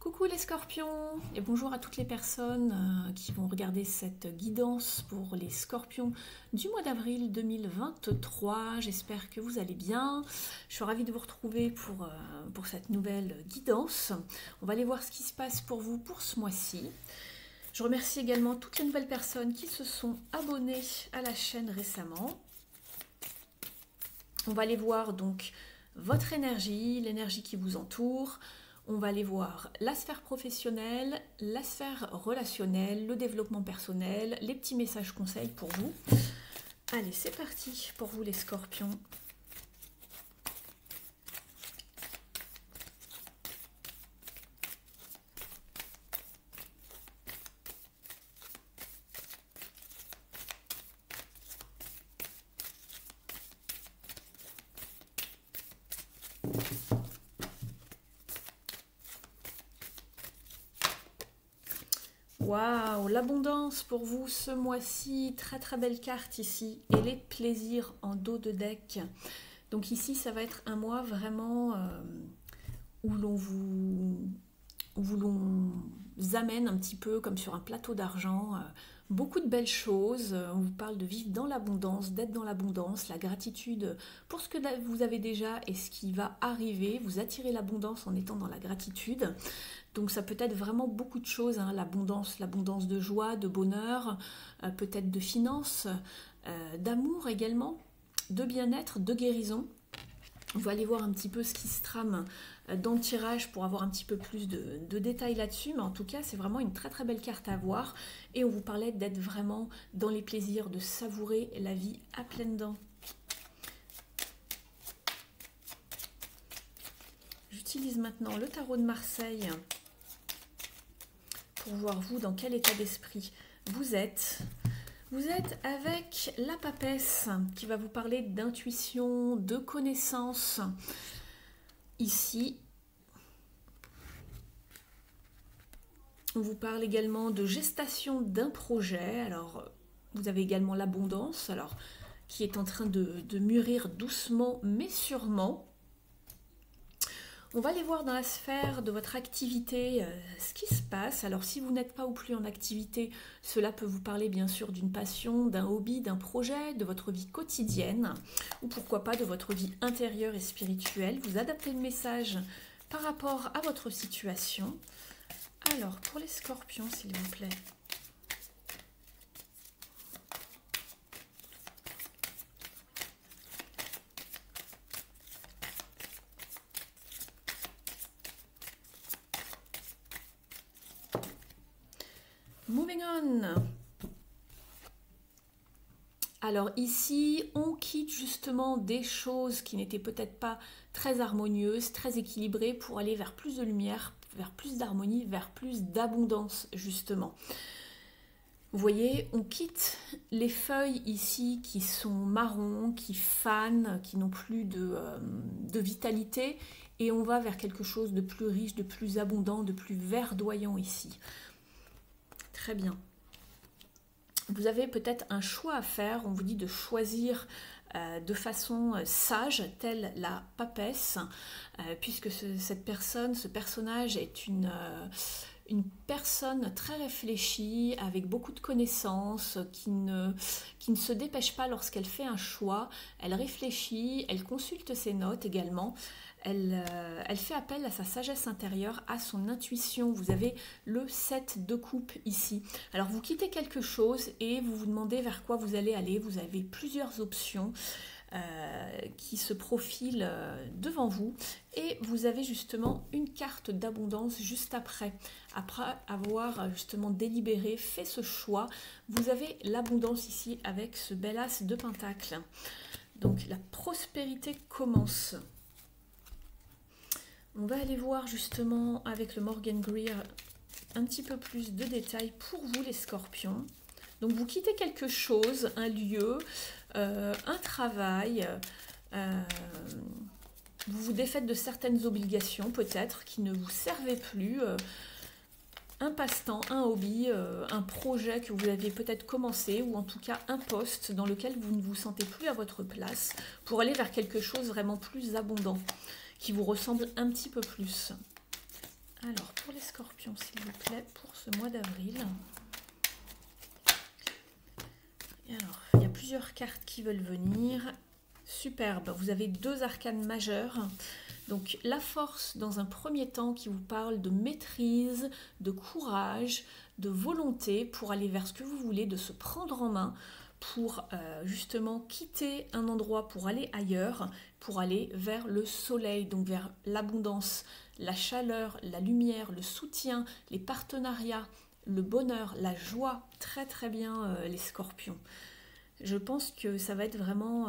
Coucou les scorpions et bonjour à toutes les personnes qui vont regarder cette guidance pour les scorpions du mois d'avril 2023. J'espère que vous allez bien. Je suis ravie de vous retrouver pour cette nouvelle guidance. On va aller voir ce qui se passe pour vous pour ce mois-ci. Je remercie également toutes les nouvelles personnes qui se sont abonnées à la chaîne récemment. On va aller voir donc votre énergie, l'énergie qui vous entoure. On va aller voir la sphère professionnelle, la sphère relationnelle, le développement personnel, les petits messages conseils pour vous. Allez, c'est parti pour vous les scorpions. Waouh, l'abondance pour vous ce mois-ci, très très belle carte ici, et les plaisirs en dos de deck. Donc ici, ça va être un mois vraiment où l'on vous amène un petit peu comme sur un plateau d'argent, beaucoup de belles choses. On vous parle de vivre dans l'abondance, d'être dans l'abondance, la gratitude pour ce que vous avez déjà et ce qui va arriver. Vous attirez l'abondance en étant dans la gratitude. Donc ça peut être vraiment beaucoup de choses, hein, l'abondance de joie, de bonheur, peut-être de finances, d'amour également, de bien-être, de guérison. On va aller voir un petit peu ce qui se trame dans le tirage pour avoir un petit peu plus de détails là-dessus. Mais en tout cas, c'est vraiment une très très belle carte à voir. Et on vous parlait d'être vraiment dans les plaisirs, de savourer la vie à pleines dents. J'utilise maintenant le tarot de Marseille pour voir vous dans quel état d'esprit vous êtes. Vous êtes avec la papesse qui va vous parler d'intuition, de connaissance. Ici, on vous parle également de gestation d'un projet. Alors, vous avez également l'abondance, alors qui est en train de mûrir doucement mais sûrement. On va aller voir dans la sphère de votre activité ce qui se passe. Alors si vous n'êtes pas ou plus en activité, cela peut vous parler bien sûr d'une passion, d'un hobby, d'un projet, de votre vie quotidienne ou pourquoi pas de votre vie intérieure et spirituelle. Vous adaptez le message par rapport à votre situation. Alors pour les scorpions s'il vous plaît. Moving on. Alors ici, on quitte justement des choses qui n'étaient peut-être pas très harmonieuses, très équilibrées pour aller vers plus de lumière, vers plus d'harmonie, vers plus d'abondance justement. Vous voyez, on quitte les feuilles ici qui sont marrons, qui fanent, qui n'ont plus de vitalité et on va vers quelque chose de plus riche, de plus abondant, de plus verdoyant ici. Très bien. Vous avez peut-être un choix à faire, on vous dit de choisir de façon sage, telle la papesse, puisque cette personne, ce personnage est une personne très réfléchie, avec beaucoup de connaissances, qui ne se dépêche pas lorsqu'elle fait un choix, elle réfléchit, elle consulte ses notes également. Elle fait appel à sa sagesse intérieure, à son intuition. Vous avez le 7 de coupe ici. Alors vous quittez quelque chose et vous vous demandez vers quoi vous allez aller. Vous avez plusieurs options qui se profilent devant vous. Et vous avez justement une carte d'abondance juste après. Après avoir justement délibéré, fait ce choix, vous avez l'abondance ici avec ce bel as de pentacle. Donc la prospérité commence. On va aller voir justement avec le Morgan Greer un petit peu plus de détails pour vous les scorpions. Donc vous quittez quelque chose, un lieu, un travail, vous vous défaites de certaines obligations peut-être qui ne vous servaient plus, un passe-temps, un hobby, un projet que vous aviez peut-être commencé ou en tout cas un poste dans lequel vous ne vous sentez plus à votre place pour aller vers quelque chose vraiment plus abondant qui vous ressemble un petit peu plus. Alors, pour les scorpions, s'il vous plaît, pour ce mois d'avril. Alors, il y a plusieurs cartes qui veulent venir. Superbe, vous avez 2 arcanes majeures. Donc, la force, dans un premier temps, qui vous parle de maîtrise, de courage, de volonté pour aller vers ce que vous voulez, de se prendre en main, pour justement quitter un endroit pour aller ailleurs, pour aller vers le soleil, donc vers l'abondance, la chaleur, la lumière, le soutien, les partenariats, le bonheur, la joie. Très très bien les scorpions. Je pense que ça va être vraiment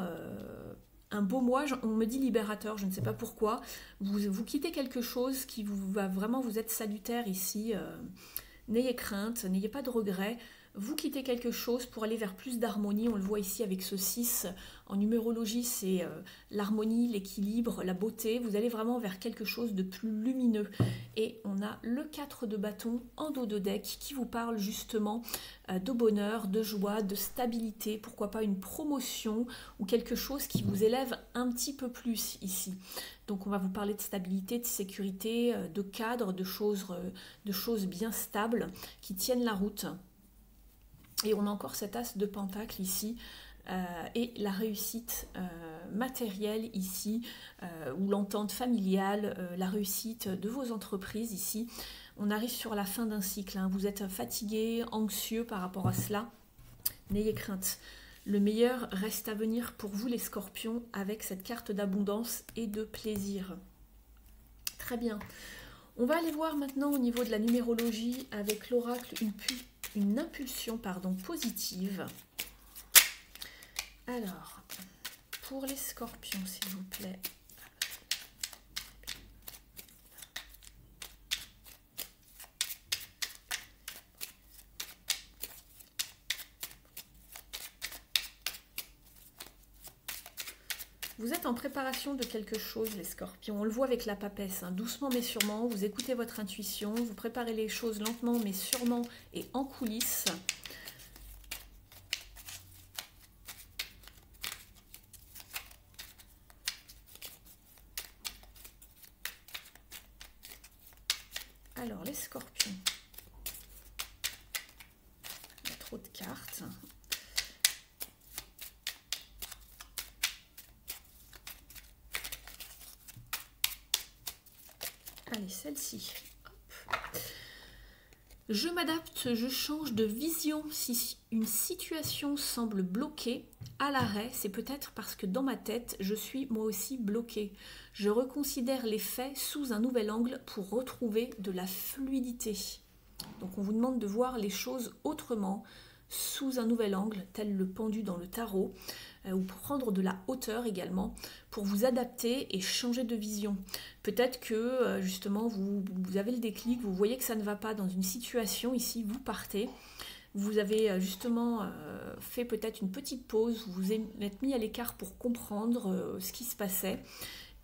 un beau mois. On me dit libérateur, je ne sais pas pourquoi. Vous quittez quelque chose qui va vraiment vous être salutaire ici. N'ayez crainte, n'ayez pas de regrets. Vous quittez quelque chose pour aller vers plus d'harmonie. On le voit ici avec ce 6. En numérologie, c'est l'harmonie, l'équilibre, la beauté. Vous allez vraiment vers quelque chose de plus lumineux. Et on a le 4 de bâton en dos de deck qui vous parle justement de bonheur, de joie, de stabilité. Pourquoi pas une promotion ou quelque chose qui vous élève un petit peu plus ici. Donc on va vous parler de stabilité, de sécurité, de cadre, de choses bien stables qui tiennent la route. Et on a encore cet as de pentacle ici, et la réussite matérielle ici, ou l'entente familiale, la réussite de vos entreprises ici. On arrive sur la fin d'un cycle, hein. Vous êtes fatigué, anxieux par rapport à cela. N'ayez crainte. Le meilleur reste à venir pour vous les scorpions avec cette carte d'abondance et de plaisir. Très bien. On va aller voir maintenant au niveau de la numérologie avec l'oracle une impulsion positive. Alors, pour les scorpions, s'il vous plaît. Vous êtes en préparation de quelque chose, les scorpions. On le voit avec la papesse, hein. Doucement mais sûrement. Vous écoutez votre intuition, vous préparez les choses lentement mais sûrement et en coulisses. Alors, les scorpions. Il y a trop de cartes. Allez, celle-ci. Je m'adapte, je change de vision. Si une situation semble bloquée, à l'arrêt, c'est peut-être parce que dans ma tête, je suis moi aussi bloquée. Je reconsidère les faits sous un nouvel angle pour retrouver de la fluidité. Donc on vous demande de voir les choses autrement, sous un nouvel angle, tel le pendu dans le tarot, ou prendre de la hauteur également, pour vous adapter et changer de vision. Peut-être que justement vous avez le déclic, vous voyez que ça ne va pas dans une situation, ici vous partez, vous avez justement fait peut-être une petite pause, vous vous êtes mis à l'écart pour comprendre ce qui se passait,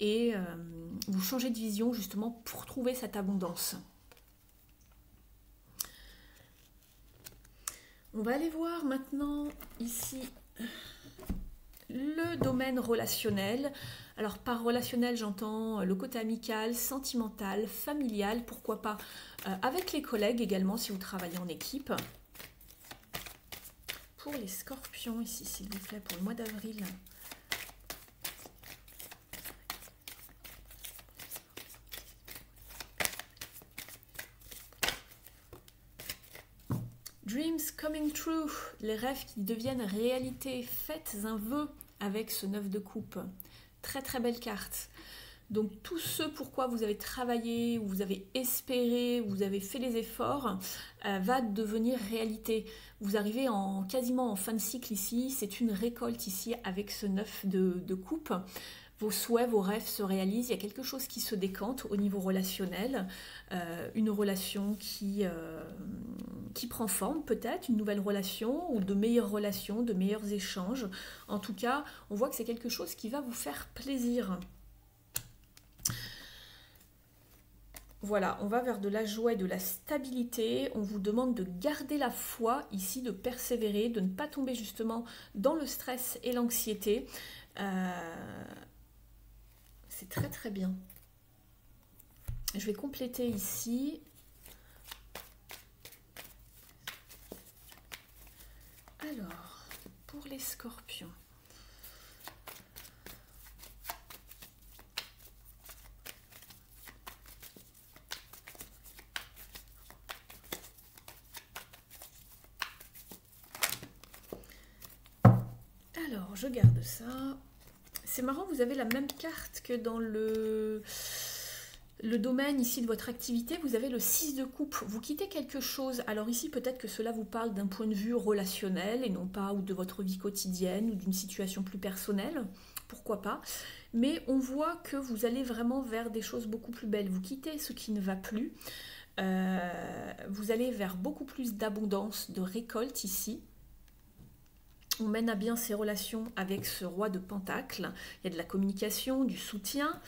et vous changez de vision justement pour trouver cette abondance. On va aller voir maintenant ici le domaine relationnel. Alors par relationnel, j'entends le côté amical, sentimental, familial, pourquoi pas avec les collègues également si vous travaillez en équipe. Pour les scorpions ici, s'il vous plaît, pour le mois d'avril. Dreams coming true, les rêves qui deviennent réalité. Faites un vœu avec ce 9 de coupe. Très très belle carte. Donc tout ce pourquoi vous avez travaillé, vous avez espéré, vous avez fait les efforts, va devenir réalité. Vous arrivez quasiment en fin de cycle ici. C'est une récolte ici avec ce 9 de coupe. Vos souhaits, vos rêves se réalisent, il y a quelque chose qui se décante au niveau relationnel, une relation qui prend forme peut-être, une nouvelle relation ou de meilleures relations, de meilleurs échanges. En tout cas, on voit que c'est quelque chose qui va vous faire plaisir. Voilà, on va vers de la joie et de la stabilité. On vous demande de garder la foi ici, de persévérer, de ne pas tomber justement dans le stress et l'anxiété. C'est très très bien. Je vais compléter ici. Alors, pour les scorpions. Alors, je garde ça. C'est marrant, vous avez la même carte que dans le domaine ici de votre activité. Vous avez le 6 de coupe. Vous quittez quelque chose. Alors ici, peut-être que cela vous parle d'un point de vue relationnel et non pas ou de votre vie quotidienne ou d'une situation plus personnelle. Pourquoi pas. Mais on voit que vous allez vraiment vers des choses beaucoup plus belles. Vous quittez ce qui ne va plus. Vous allez vers beaucoup plus d'abondance, de récolte ici. On mène à bien ses relations avec ce roi de Pentacles. Il y a de la communication, du soutien.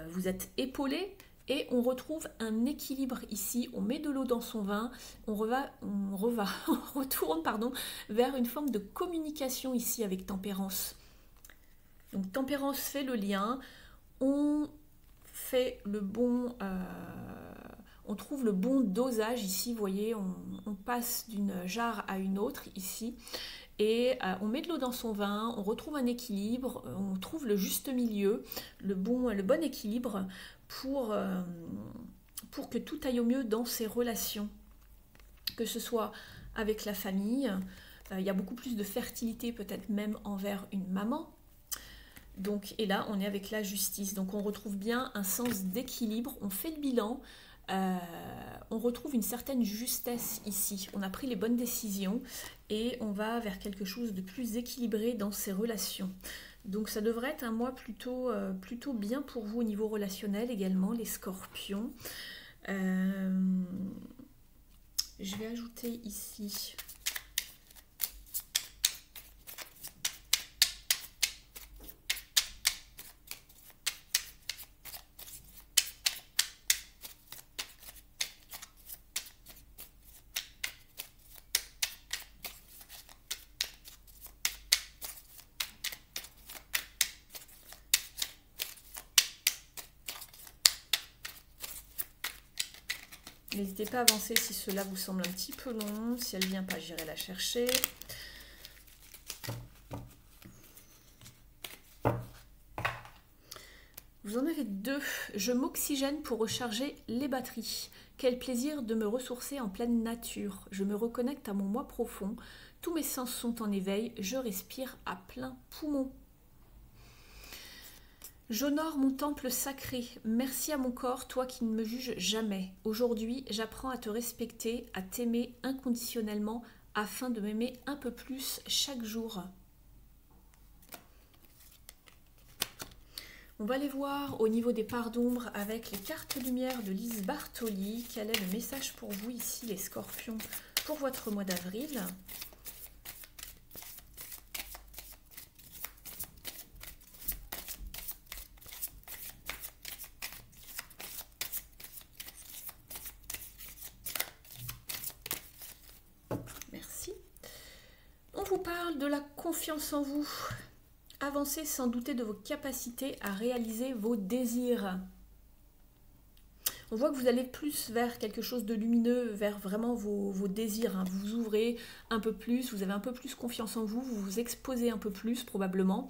Vous êtes épaulé et on retrouve un équilibre ici. On met de l'eau dans son vin. On retourne vers une forme de communication ici avec Tempérance. Donc Tempérance fait le lien. On fait le bon... on trouve le bon dosage ici. Vous voyez, on passe d'une jarre à une autre ici. Et on met de l'eau dans son vin, on retrouve un équilibre, on trouve le juste milieu, le bon équilibre pour que tout aille au mieux dans ses relations. Que ce soit avec la famille, il y a beaucoup plus de fertilité peut-être même envers une maman. Donc, et là, on est avec la justice. Donc, on retrouve bien un sens d'équilibre, on fait le bilan. On retrouve une certaine justesse ici. On a pris les bonnes décisions et on va vers quelque chose de plus équilibré dans ses relations. Donc ça devrait être un mois plutôt bien pour vous au niveau relationnel également, les scorpions. Je vais ajouter ici... N'hésitez pas à avancer si cela vous semble un petit peu long. Si elle ne vient pas, j'irai la chercher. Vous en avez deux. Je m'oxygène pour recharger les batteries. Quel plaisir de me ressourcer en pleine nature. Je me reconnecte à mon moi profond. Tous mes sens sont en éveil. Je respire à plein poumon. J'honore mon temple sacré. Merci à mon corps, toi qui ne me juges jamais. Aujourd'hui, j'apprends à te respecter, à t'aimer inconditionnellement, afin de m'aimer un peu plus chaque jour. On va aller voir au niveau des parts d'ombre avec les cartes lumière de Lise Bartoli. Quel est le message pour vous ici, les scorpions, pour votre mois d'avril ? De la confiance en vous. Avancez sans douter de vos capacités à réaliser vos désirs. On voit que vous allez plus vers quelque chose de lumineux, vers vraiment vos désirs. Vous vous ouvrez un peu plus, vous avez un peu plus confiance en vous, vous vous exposez un peu plus probablement.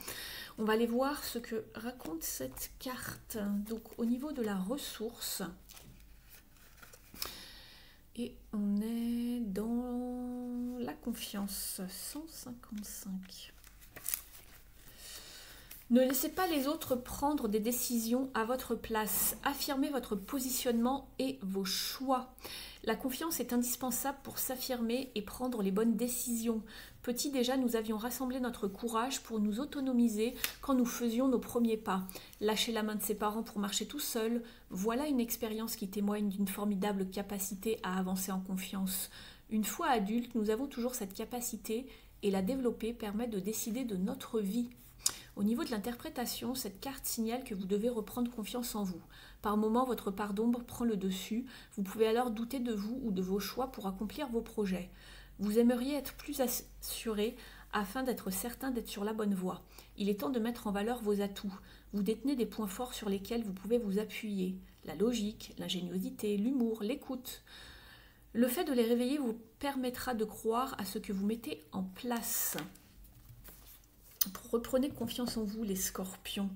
On va aller voir ce que raconte cette carte. Donc au niveau de la ressource, et on est dans la confiance, 155. Ne laissez pas les autres prendre des décisions à votre place. Affirmez votre positionnement et vos choix. La confiance est indispensable pour s'affirmer et prendre les bonnes décisions. Petit déjà, nous avions rassemblé notre courage pour nous autonomiser quand nous faisions nos premiers pas. Lâcher la main de ses parents pour marcher tout seul, voilà une expérience qui témoigne d'une formidable capacité à avancer en confiance. Une fois adultes, nous avons toujours cette capacité et la développer permet de décider de notre vie. Au niveau de l'interprétation, cette carte signale que vous devez reprendre confiance en vous. Par moments, votre part d'ombre prend le dessus. Vous pouvez alors douter de vous ou de vos choix pour accomplir vos projets. Vous aimeriez être plus assuré afin d'être certain d'être sur la bonne voie. Il est temps de mettre en valeur vos atouts. Vous détenez des points forts sur lesquels vous pouvez vous appuyer. la logique, l'ingéniosité, l'humour, l'écoute. Le fait de les réveiller vous permettra de croire à ce que vous mettez en place. Reprenez confiance en vous, les scorpions.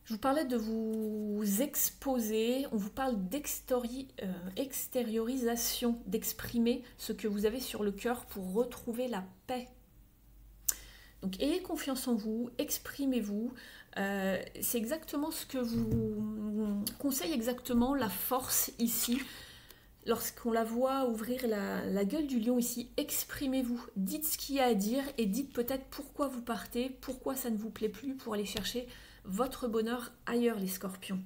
Je vous parlais de vous exposer, on vous parle d'extériorisation, d'exprimer ce que vous avez sur le cœur pour retrouver la paix. Donc ayez confiance en vous, exprimez-vous. C'est exactement ce que vous conseille exactement la force ici. Lorsqu'on la voit ouvrir la gueule du lion ici, exprimez-vous, dites ce qu'il y a à dire et dites peut-être pourquoi vous partez, pourquoi ça ne vous plaît plus pour aller chercher votre bonheur ailleurs, les scorpions.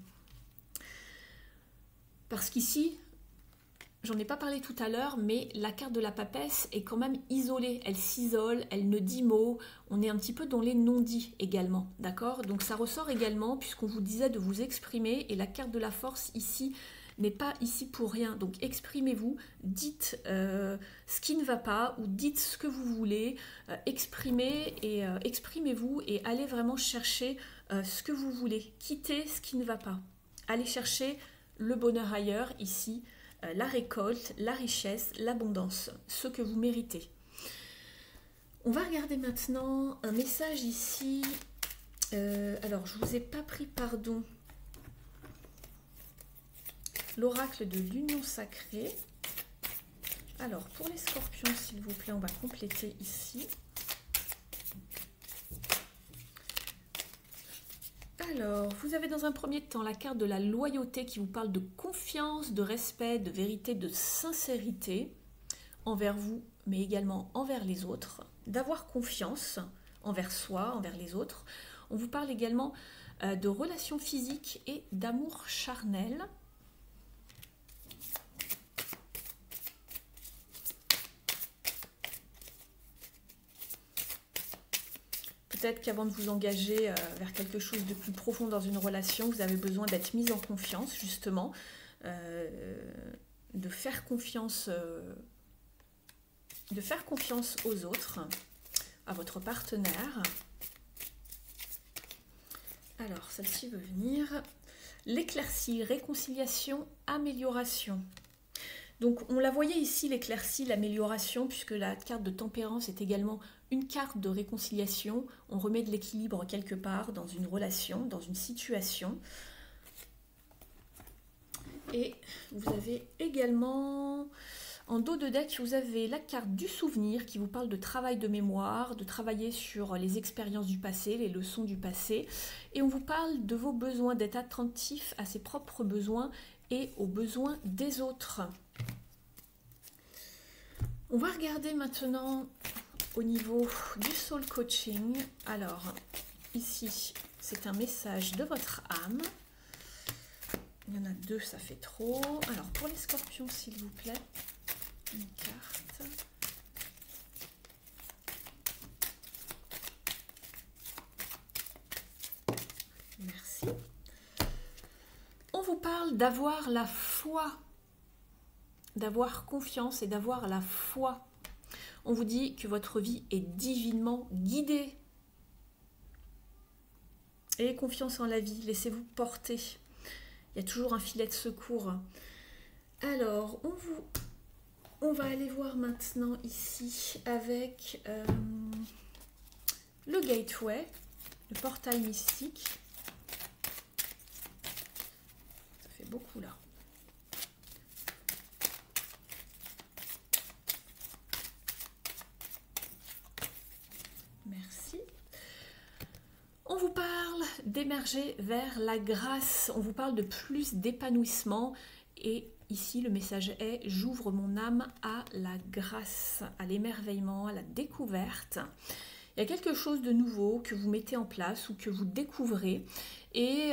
Parce qu'ici, j'en ai pas parlé tout à l'heure, mais la carte de la papesse est quand même isolée, elle s'isole, elle ne dit mot, on est un petit peu dans les non-dits également, d'accord? Donc ça ressort également puisqu'on vous disait de vous exprimer et la carte de la force ici n'est pas ici pour rien. Donc exprimez-vous, dites ce qui ne va pas ou dites ce que vous voulez, exprimez-vous et allez vraiment chercher ce que vous voulez. Quittez ce qui ne va pas. Allez chercher le bonheur ailleurs, ici, la récolte, la richesse, l'abondance, ce que vous méritez. On va regarder maintenant un message ici. Alors, je ne vous ai pas pris pardon. L'oracle de l'union sacrée. Alors, pour les scorpions, s'il vous plaît, on va compléter ici. Alors, vous avez dans un premier temps la carte de la loyauté qui vous parle de confiance, de respect, de vérité, de sincérité envers vous, mais également envers les autres, d'avoir confiance envers soi, envers les autres. On vous parle également de relations physiques et d'amour charnel. Peut-être qu'avant de vous engager vers quelque chose de plus profond dans une relation, vous avez besoin d'être mise en confiance, justement, de faire confiance aux autres, à votre partenaire. Alors, celle-ci veut venir. L'éclaircie, réconciliation, amélioration. Donc, on la voyait ici, l'éclaircie, l'amélioration, puisque la carte de tempérance est également une carte de réconciliation. On remet de l'équilibre quelque part dans une relation, dans une situation. Et vous avez également, en dos de deck, vous avez la carte du souvenir qui vous parle de travail de mémoire, de travailler sur les expériences du passé, les leçons du passé. Et on vous parle de vos besoins, d'être attentif à ses propres besoins et aux besoins des autres. On va regarder maintenant au niveau du soul coaching. Alors, ici, c'est un message de votre âme. Il y en a deux, ça fait trop. Alors, pour les scorpions, s'il vous plaît, une carte. Merci. On vous parle d'avoir la foi, d'avoir confiance et d'avoir la foi. On vous dit que votre vie est divinement guidée. Ayez confiance en la vie, laissez-vous porter. Il y a toujours un filet de secours. Alors, on va aller voir maintenant ici avec le gateway, le portail mystique. Ça fait beaucoup là. Merci. On vous parle d'émerger vers la grâce. On vous parle de plus d'épanouissement. Et ici, le message est « J'ouvre mon âme à la grâce, à l'émerveillement, à la découverte ». Il y a quelque chose de nouveau que vous mettez en place ou que vous découvrez et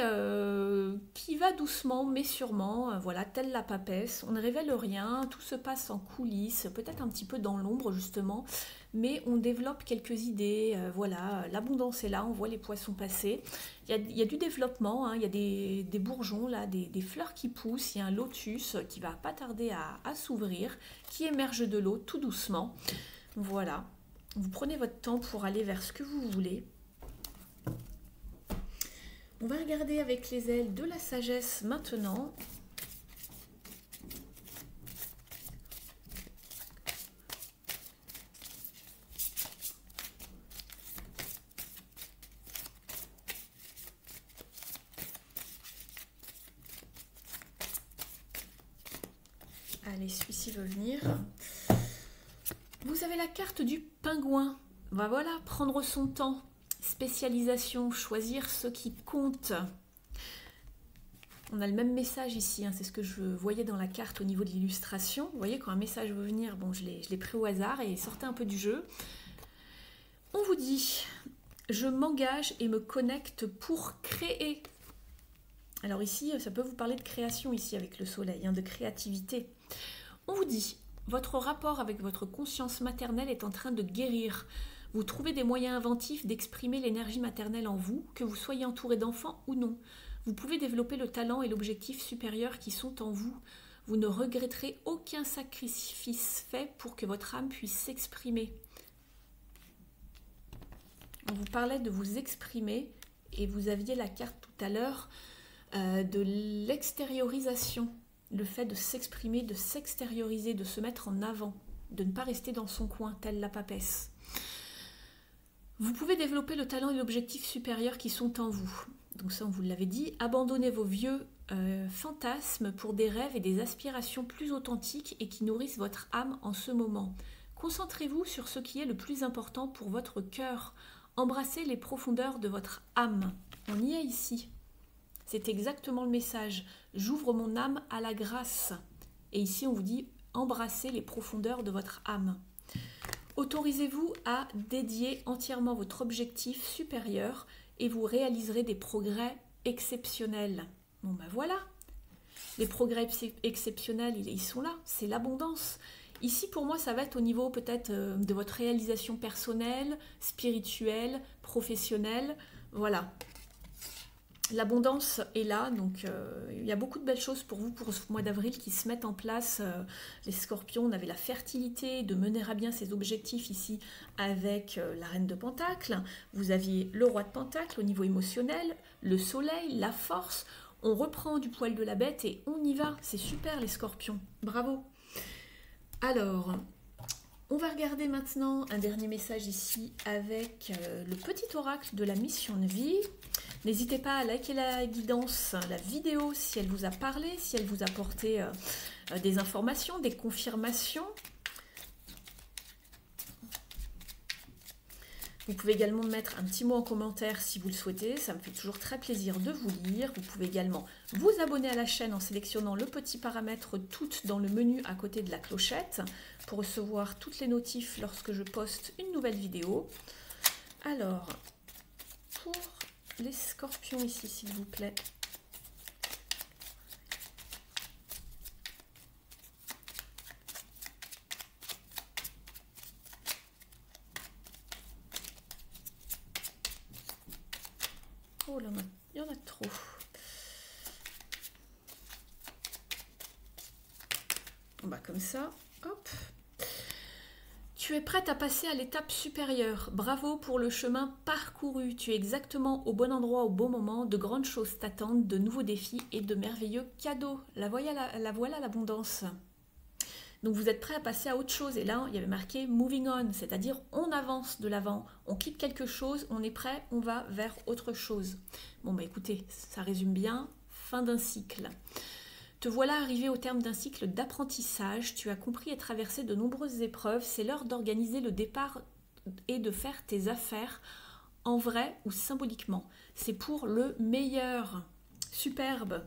qui va doucement mais sûrement, voilà, telle la papesse. On ne révèle rien, tout se passe en coulisses, peut-être un petit peu dans l'ombre justement, mais on développe quelques idées. Voilà, l'abondance est là, on voit les poissons passer. Il y a du développement, hein, il y a des bourgeons, là, des fleurs qui poussent, il y a un lotus qui va pas tarder à s'ouvrir, qui émerge de l'eau tout doucement. Voilà. Vous prenez votre temps pour aller vers ce que vous voulez. On va regarder avec les ailes de la sagesse maintenant. Allez, celui-ci veut venir. Vous avez la carte du pingouin. Ben voilà, prendre son temps. Spécialisation, choisir ce qui compte. On a le même message ici, hein, c'est ce que je voyais dans la carte au niveau de l'illustration. Vous voyez, quand un message veut venir, bon, je l'ai pris au hasard et sortez un peu du jeu. On vous dit, je m'engage et me connecte pour créer. Alors ici, ça peut vous parler de création ici avec le soleil, hein, de créativité. On vous dit, votre rapport avec votre conscience maternelle est en train de guérir. Vous trouvez des moyens inventifs d'exprimer l'énergie maternelle en vous, que vous soyez entouré d'enfants ou non. Vous pouvez développer le talent et l'objectif supérieur qui sont en vous. Vous ne regretterez aucun sacrifice fait pour que votre âme puisse s'exprimer. On vous parlait de vous exprimer et vous aviez la carte tout à l'heure de l'extériorisation. Le fait de s'exprimer, de s'extérioriser, de se mettre en avant, de ne pas rester dans son coin, telle la papesse. Vous pouvez développer le talent et l'objectif supérieur qui sont en vous. Donc ça, on vous l'avait dit. Abandonnez vos vieux fantasmes pour des rêves et des aspirations plus authentiques et qui nourrissent votre âme en ce moment. Concentrez-vous sur ce qui est le plus important pour votre cœur. Embrassez les profondeurs de votre âme. On y est ici. C'est exactement le message. J'ouvre mon âme à la grâce. Et ici, on vous dit embrassez les profondeurs de votre âme. Autorisez-vous à dédier entièrement votre objectif supérieur et vous réaliserez des progrès exceptionnels. Bon ben voilà, les progrès exceptionnels, ils sont là, c'est l'abondance. Ici, pour moi, ça va être au niveau peut-être de votre réalisation personnelle, spirituelle, professionnelle. Voilà. L'abondance est là, donc il y a beaucoup de belles choses pour vous pour ce mois d'avril qui se mettent en place. Les scorpions, on avait la fertilité, de mener à bien ses objectifs ici avec la reine de Pentacle. Vous aviez le roi de Pentacle au niveau émotionnel, le soleil, la force. On reprend du poil de la bête et on y va. C'est super les scorpions, bravo. Alors, on va regarder maintenant un dernier message ici avec le petit oracle de la mission de vie. N'hésitez pas à liker la guidance, la vidéo, si elle vous a parlé, si elle vous a apporté des informations, des confirmations. Vous pouvez également mettre un petit mot en commentaire si vous le souhaitez, ça me fait toujours très plaisir de vous lire. Vous pouvez également vous abonner à la chaîne en sélectionnant le petit paramètre toutes dans le menu à côté de la clochette pour recevoir toutes les notifs lorsque je poste une nouvelle vidéo. Alors, pour les scorpions ici, s'il vous plaît. Oh là, il y en a trop. Bah comme ça, hop. Tu es prête à passer à l'étape supérieure. Bravo pour le chemin parcouru. Tu es exactement au bon endroit au bon moment. De grandes choses t'attendent, de nouveaux défis et de merveilleux cadeaux. La voilà l'abondance. Donc vous êtes prêt à passer à autre chose. Et là, il y avait marqué moving on, c'est-à-dire on avance de l'avant. On quitte quelque chose, on est prêt, on va vers autre chose. Bon bah écoutez, ça résume bien. Fin d'un cycle. Te voilà arrivé au terme d'un cycle d'apprentissage. Tu as compris et traversé de nombreuses épreuves. C'est l'heure d'organiser le départ et de faire tes affaires en vrai ou symboliquement. C'est pour le meilleur. Superbe.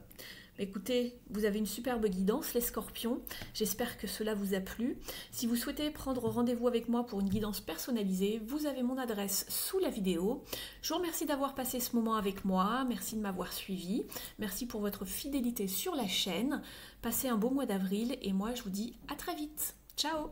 Écoutez, vous avez une superbe guidance, les scorpions. J'espère que cela vous a plu. Si vous souhaitez prendre rendez-vous avec moi pour une guidance personnalisée, vous avez mon adresse sous la vidéo. Je vous remercie d'avoir passé ce moment avec moi. Merci de m'avoir suivi. Merci pour votre fidélité sur la chaîne. Passez un beau mois d'avril et moi, je vous dis à très vite. Ciao!